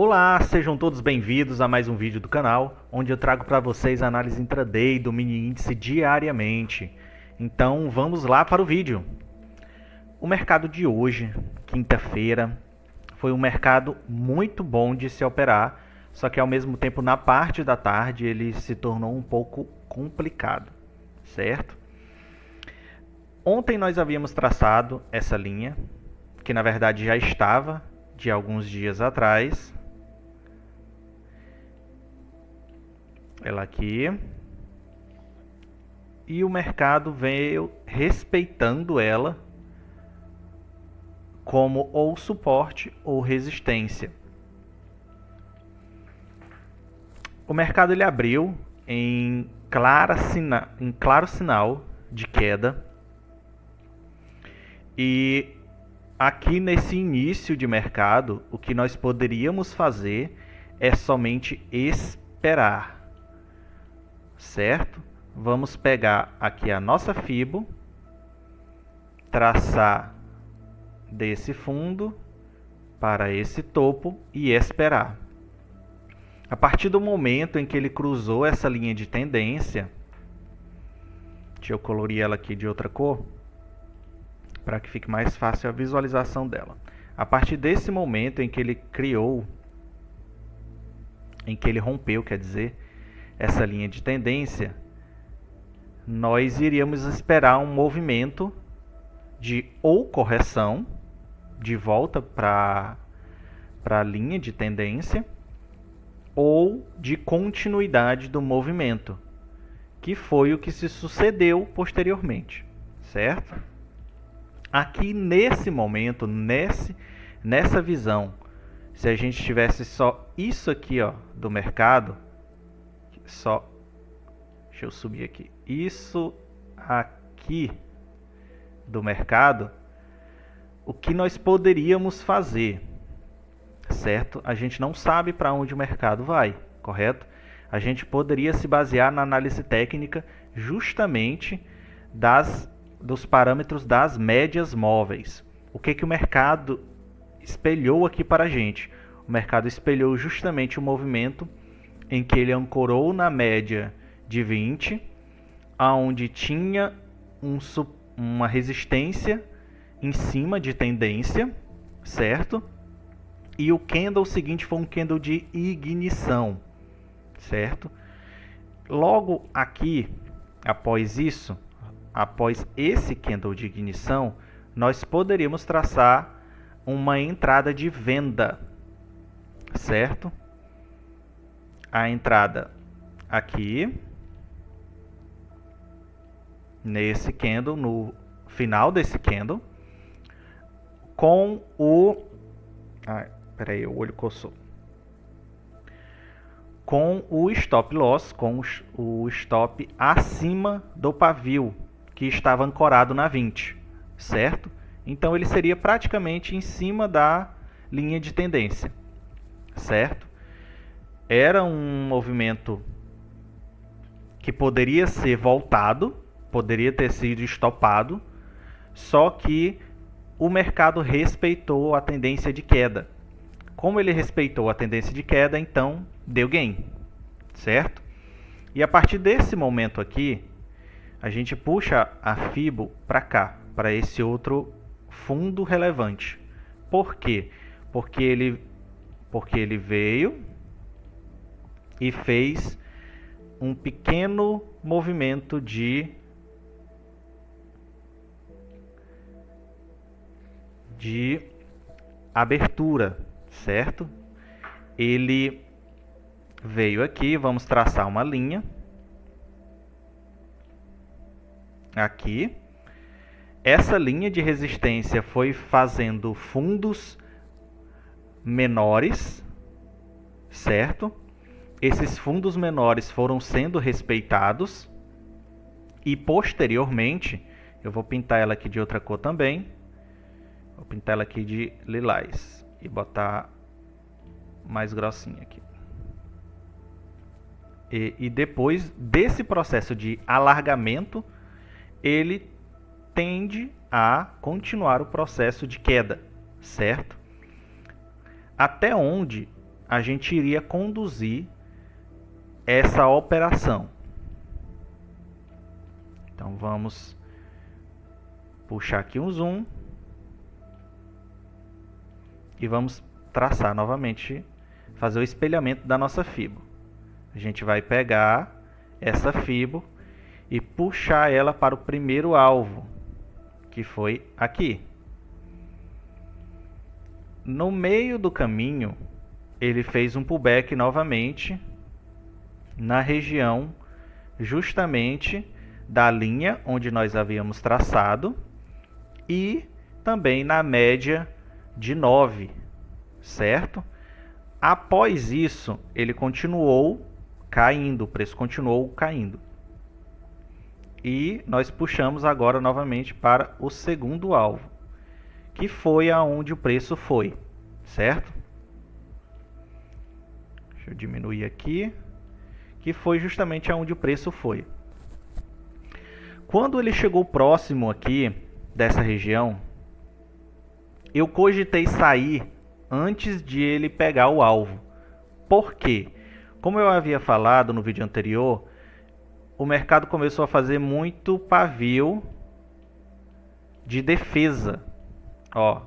Olá, sejam todos bem-vindos a mais um vídeo do canal, onde eu trago para vocês a análise intraday do mini índice diariamente. Então vamos lá para o vídeo. O mercado de hoje, quinta-feira, foi um mercado muito bom de se operar, só que ao mesmo tempo na parte da tarde ele se tornou um pouco complicado, certo? Ontem nós havíamos traçado essa linha, que na verdade já estava de alguns dias atrás. Ela aqui. E o mercado veio respeitando ela como ou suporte ou resistência. O mercado ele abriu em claro sinal de queda. E aqui nesse início de mercado, o que nós poderíamos fazer é somente esperar, certo? Vamos pegar aqui a nossa Fibo, traçar desse fundo para esse topo e esperar. A partir do momento em que ele cruzou essa linha de tendência, deixa eu colorir ela aqui de outra cor, para que fique mais fácil a visualização dela. A partir desse momento em que ele rompeu, quer dizer, essa linha de tendência, nós iríamos esperar um movimento de ou correção, de volta para a linha de tendência, ou de continuidade do movimento, que foi o que se sucedeu posteriormente, certo? Aqui nesse momento, nessa visão, se a gente tivesse só isso aqui, ó, do mercado, deixa eu subir aqui, isso aqui do mercado, o que nós poderíamos fazer, certo? A gente não sabe para onde o mercado vai, correto? A gente poderia se basear na análise técnica justamente dos parâmetros das médias móveis. O que o mercado espelhou aqui para a gente? O mercado espelhou justamente o movimento em que ele ancorou na média de 20, onde tinha uma resistência em cima de tendência, certo? E o candle seguinte foi um candle de ignição, certo? Logo aqui, após esse candle de ignição, nós poderíamos traçar uma entrada de venda, certo? A entrada aqui, nesse candle, no final desse candle, com o... peraí, o olho coçou. Com o stop loss, com o stop acima do pavio, que estava ancorado na 20, certo? Então ele seria praticamente em cima da linha de tendência, certo? Era um movimento que poderia ser voltado, poderia ter sido estopado, só que o mercado respeitou a tendência de queda. Como ele respeitou a tendência de queda, então deu gain, certo? E a partir desse momento aqui, a gente puxa a Fibo para cá, para esse outro fundo relevante. Por quê? Porque ele veio e fez um pequeno movimento de abertura, certo? Ele veio aqui, vamos traçar uma linha aqui. Essa linha de resistência foi fazendo fundos menores, certo? Esses fundos menores foram sendo respeitados e posteriormente, eu vou pintar ela aqui de outra cor também, vou pintar ela aqui de lilás e botar mais grossinha aqui. E depois desse processo de alargamento, ele tende a continuar o processo de queda, certo? Até onde a gente iria conduzir essa operação. Então vamos puxar aqui um zoom e vamos traçar novamente, fazer o espelhamento da nossa fibo. A gente vai pegar essa fibo e puxar ela para o primeiro alvo, que foi aqui. No meio do caminho, ele fez um pullback novamente na região justamente da linha onde nós havíamos traçado e também na média de 9, certo? Após isso, ele continuou caindo, o preço continuou caindo. E nós puxamos agora novamente para o segundo alvo, que foi aonde o preço foi, certo? Deixa eu diminuir aqui, que foi justamente aonde o preço foi. Quando ele chegou próximo aqui dessa região, eu cogitei sair antes de ele pegar o alvo. Por quê? Como eu havia falado no vídeo anterior, o mercado começou a fazer muito pavio de defesa. Ó,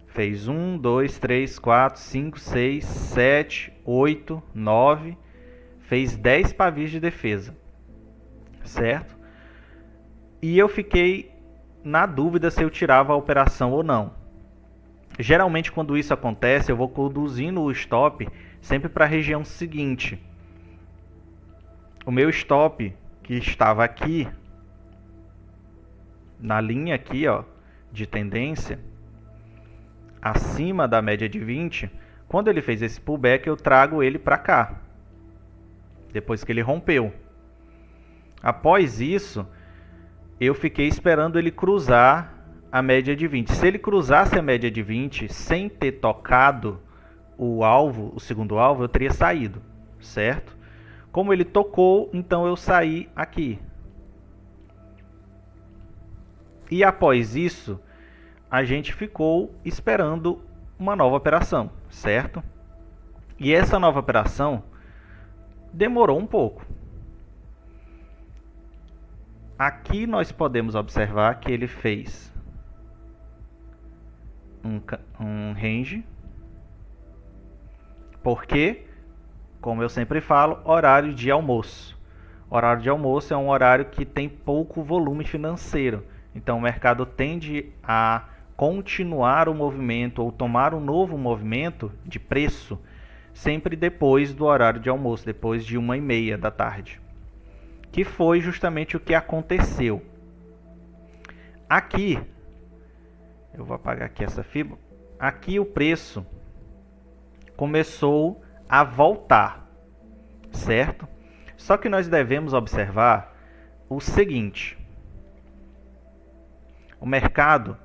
fez 1, 2, 3, 4, 5, 6, 7, 8, 9, fez 10 pavios de defesa, certo? E eu fiquei na dúvida se eu tirava a operação ou não. Geralmente quando isso acontece, eu vou conduzindo o stop sempre para a região seguinte. O meu stop, que estava aqui, na linha aqui, ó, de tendência, acima da média de 20, quando ele fez esse pullback, eu trago ele para cá, depois que ele rompeu. Após isso, eu fiquei esperando ele cruzar a média de 20. Se ele cruzasse a média de 20 sem ter tocado o alvo, o segundo alvo, eu teria saído, certo? Como ele tocou, então eu saí aqui. E após isso, a gente ficou esperando uma nova operação, certo? E essa nova operação demorou um pouco. Aqui nós podemos observar que ele fez um range, porque, como eu sempre falo, horário de almoço. Horário de almoço é um horário que tem pouco volume financeiro. Então o mercado tende a continuar o movimento ou tomar um novo movimento de preço sempre depois do horário de almoço, depois de 1h30 da tarde. Que foi justamente o que aconteceu. Aqui, eu vou apagar aqui essa fibra. Aqui o preço começou a voltar, certo? Só que nós devemos observar o seguinte: o mercado,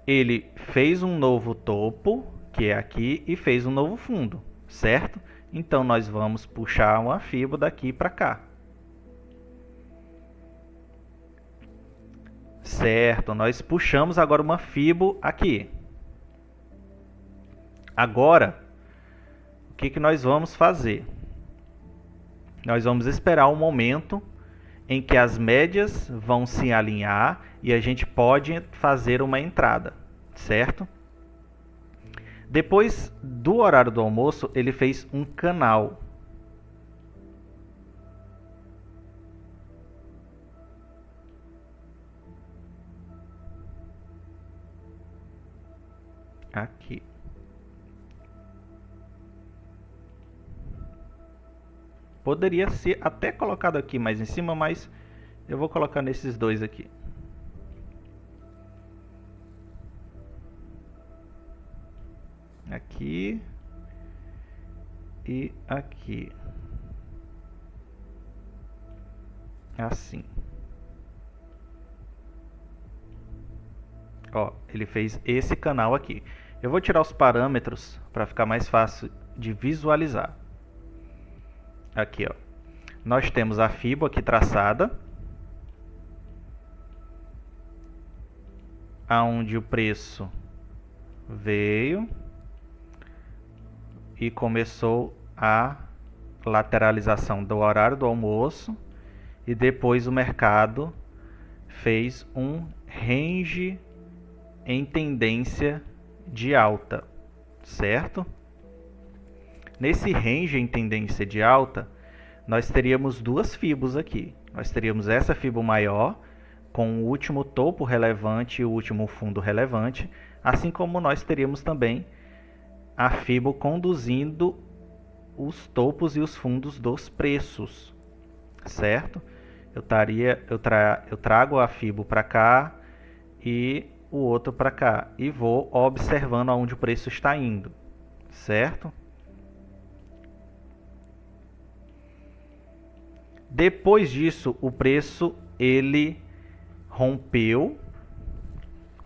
ele fez um novo topo, que é aqui, e fez um novo fundo, certo? Então nós vamos puxar uma fibra daqui para cá. Certo, nós puxamos agora uma fibo aqui. Agora, o que nós vamos fazer? Nós vamos esperar um momento em que as médias vão se alinhar e a gente pode fazer uma entrada, certo? Depois do horário do almoço, ele fez um canal. Aqui. Poderia ser até colocado aqui mais em cima, mas eu vou colocar nesses dois aqui. Aqui e aqui. Assim. Ó, ele fez esse canal aqui. Eu vou tirar os parâmetros para ficar mais fácil de visualizar. Aqui, ó. Nós temos a fibra aqui traçada, aonde o preço veio, e começou a lateralização do horário do almoço, e depois o mercado fez um range em tendência de alta, certo? Nesse range em tendência de alta, nós teríamos duas fibos aqui. Nós teríamos essa fibo maior, com o último topo relevante e o último fundo relevante, assim como nós teríamos também a fibo conduzindo os topos e os fundos dos preços, certo? Eu trago a fibo para cá e o outro para cá e vou observando aonde o preço está indo, certo? Depois disso, o preço ele rompeu,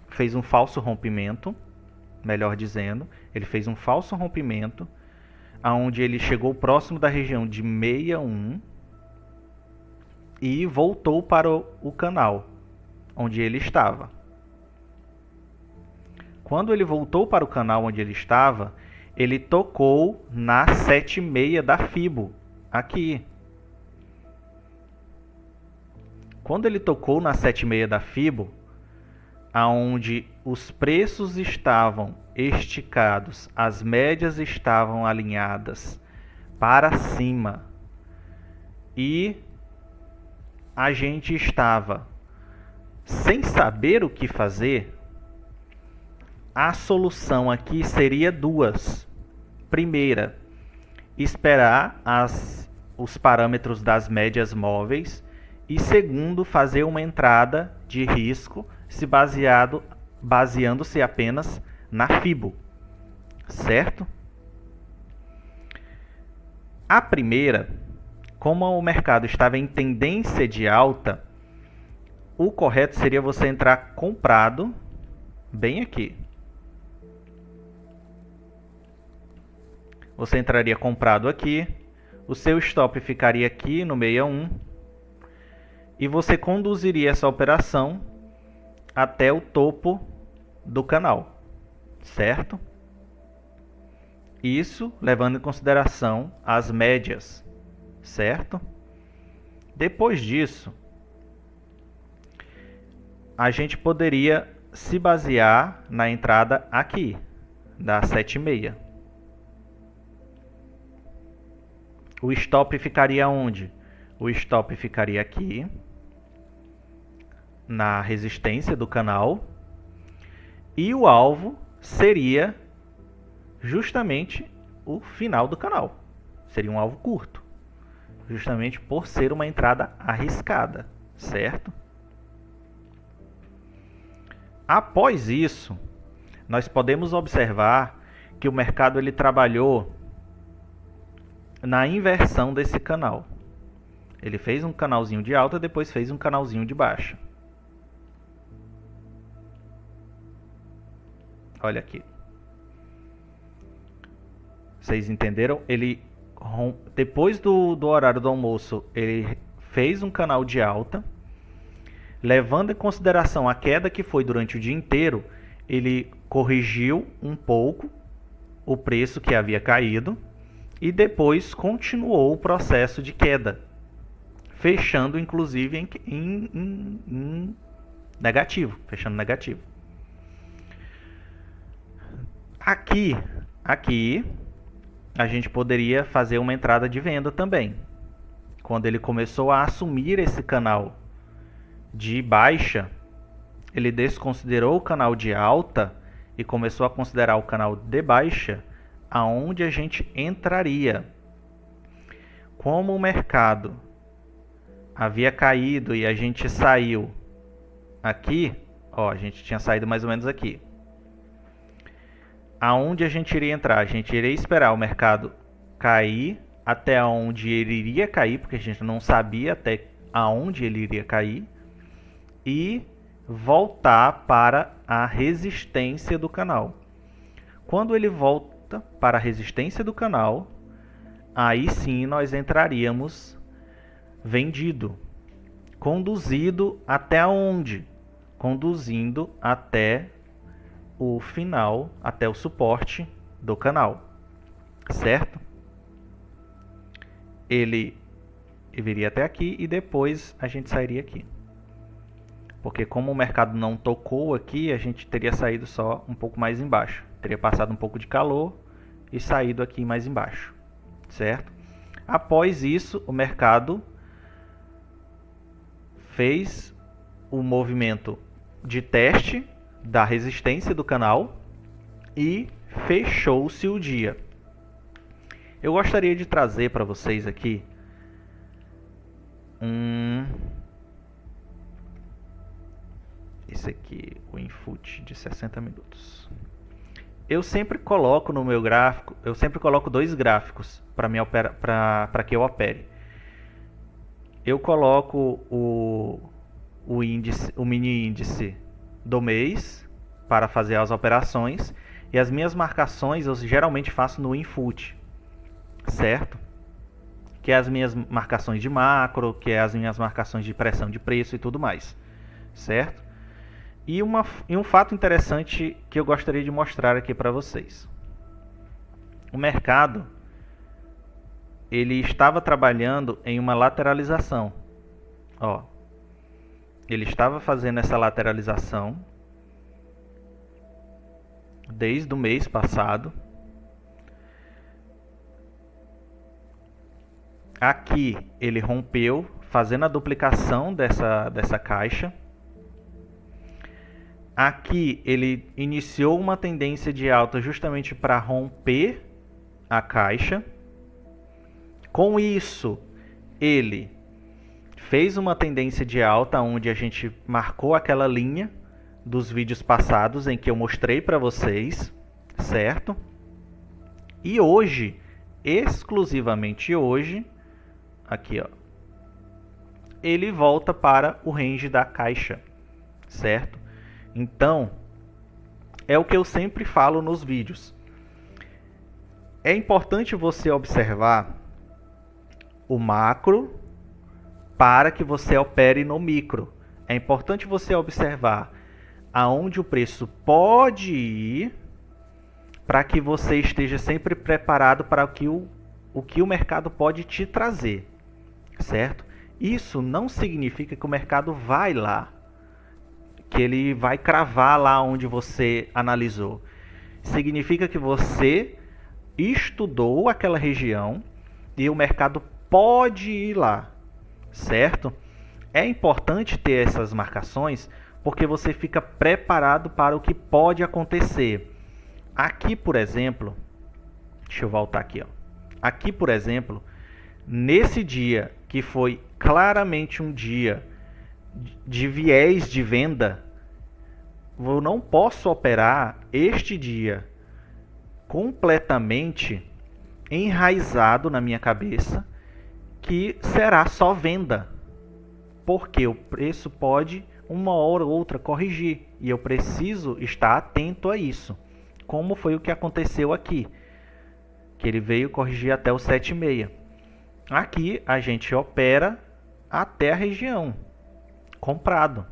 fez um falso rompimento, melhor dizendo, ele fez um falso rompimento, aonde ele chegou próximo da região de 61 e voltou para o canal onde ele estava. Quando ele voltou para o canal onde ele estava, ele tocou na 7,6 da Fibo, aqui. Quando ele tocou na 7,6 da Fibo, aonde os preços estavam esticados, as médias estavam alinhadas para cima e a gente estava sem saber o que fazer, a solução aqui seria duas. Primeira, esperar os parâmetros das médias móveis e segundo, fazer uma entrada de risco baseando-se apenas na Fibo, certo? A primeira, como o mercado estava em tendência de alta, o correto seria você entrar comprado bem aqui. Você entraria comprado aqui, o seu stop ficaria aqui no 61 e você conduziria essa operação até o topo do canal, certo? Isso levando em consideração as médias, certo? Depois disso, a gente poderia se basear na entrada aqui, da 7,6. O stop ficaria onde? O stop ficaria aqui, na resistência do canal, e o alvo seria justamente o final do canal. Seria um alvo curto, justamente por ser uma entrada arriscada, certo? Após isso, nós podemos observar que o mercado ele trabalhou na inversão desse canal. Ele fez um canalzinho de alta, depois fez um canalzinho de baixa. Olha aqui. Vocês entenderam? Ele, depois do horário do almoço, ele fez um canal de alta. Levando em consideração a queda que foi durante o dia inteiro, ele corrigiu um pouco o preço que havia caído e depois continuou o processo de queda, fechando inclusive em negativo, fechando negativo. Aqui a gente poderia fazer uma entrada de venda também. Quando ele começou a assumir esse canal de baixa, ele desconsiderou o canal de alta e começou a considerar o canal de baixa, aonde a gente entraria. Como o mercado havia caído e a gente saiu aqui, ó, a gente tinha saído mais ou menos aqui. Aonde a gente iria entrar? A gente iria esperar o mercado cair até onde ele iria cair, porque a gente não sabia até aonde ele iria cair, e voltar para a resistência do canal. Quando ele volta para a resistência do canal, aí sim nós entraríamos vendido. Conduzido até onde? Conduzindo até o final, até o suporte do canal. certo? Ele viria até aqui e depois a gente sairia aqui. Porque como o mercado não tocou aqui, a gente teria saído só um pouco mais embaixo. Teria passado um pouco de calor e saído aqui mais embaixo, certo? Após isso, o mercado fez o movimento de teste da resistência do canal e fechou-se o dia. Eu gostaria de trazer para vocês aqui esse aqui, o input de 60 minutos. Eu sempre coloco no meu gráfico, eu sempre coloco dois gráficos para que eu opere. Eu coloco o índice, o mini índice do mês para fazer as operações e as minhas marcações eu geralmente faço no input, certo? Que é as minhas marcações de macro, que é as minhas marcações de pressão de preço e tudo mais, certo? E um fato interessante que eu gostaria de mostrar aqui para vocês. O mercado ele estava trabalhando em uma lateralização. Ó, ele estava fazendo essa lateralização desde o mês passado. Aqui ele rompeu, fazendo a duplicação dessa caixa. Aqui ele iniciou uma tendência de alta justamente para romper a caixa. Com isso, ele fez uma tendência de alta onde a gente marcou aquela linha dos vídeos passados em que eu mostrei para vocês, certo? E hoje, exclusivamente hoje, aqui ó, ele volta para o range da caixa, certo? Então, é o que eu sempre falo nos vídeos. É importante você observar o macro para que você opere no micro. É importante você observar aonde o preço pode ir para que você esteja sempre preparado para o que o mercado pode te trazer, certo? Isso não significa que o mercado vai lá, que ele vai cravar lá onde você analisou. Significa que você estudou aquela região e o mercado pode ir lá, certo? É importante ter essas marcações porque você fica preparado para o que pode acontecer. Aqui, por exemplo, deixa eu voltar aqui, ó. Aqui, por exemplo, nesse dia que foi claramente um dia de viés de venda, eu não posso operar este dia completamente enraizado na minha cabeça que será só venda, porque o preço pode uma hora ou outra corrigir e eu preciso estar atento a isso, como foi o que aconteceu aqui, que ele veio corrigir até o 7,6. Aqui a gente opera até a região comprado.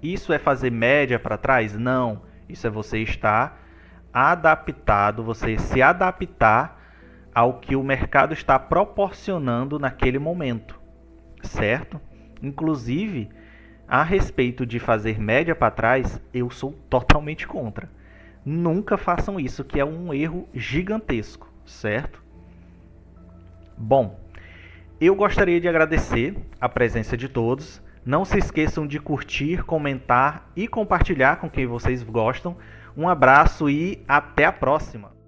Isso é fazer média para trás? Não. Isso é você estar adaptado, você se adaptar ao que o mercado está proporcionando naquele momento, certo? Inclusive, a respeito de fazer média para trás, eu sou totalmente contra. Nunca façam isso, que é um erro gigantesco, certo? Bom, eu gostaria de agradecer a presença de todos. Não se esqueçam de curtir, comentar e compartilhar com quem vocês gostam. Um abraço e até a próxima!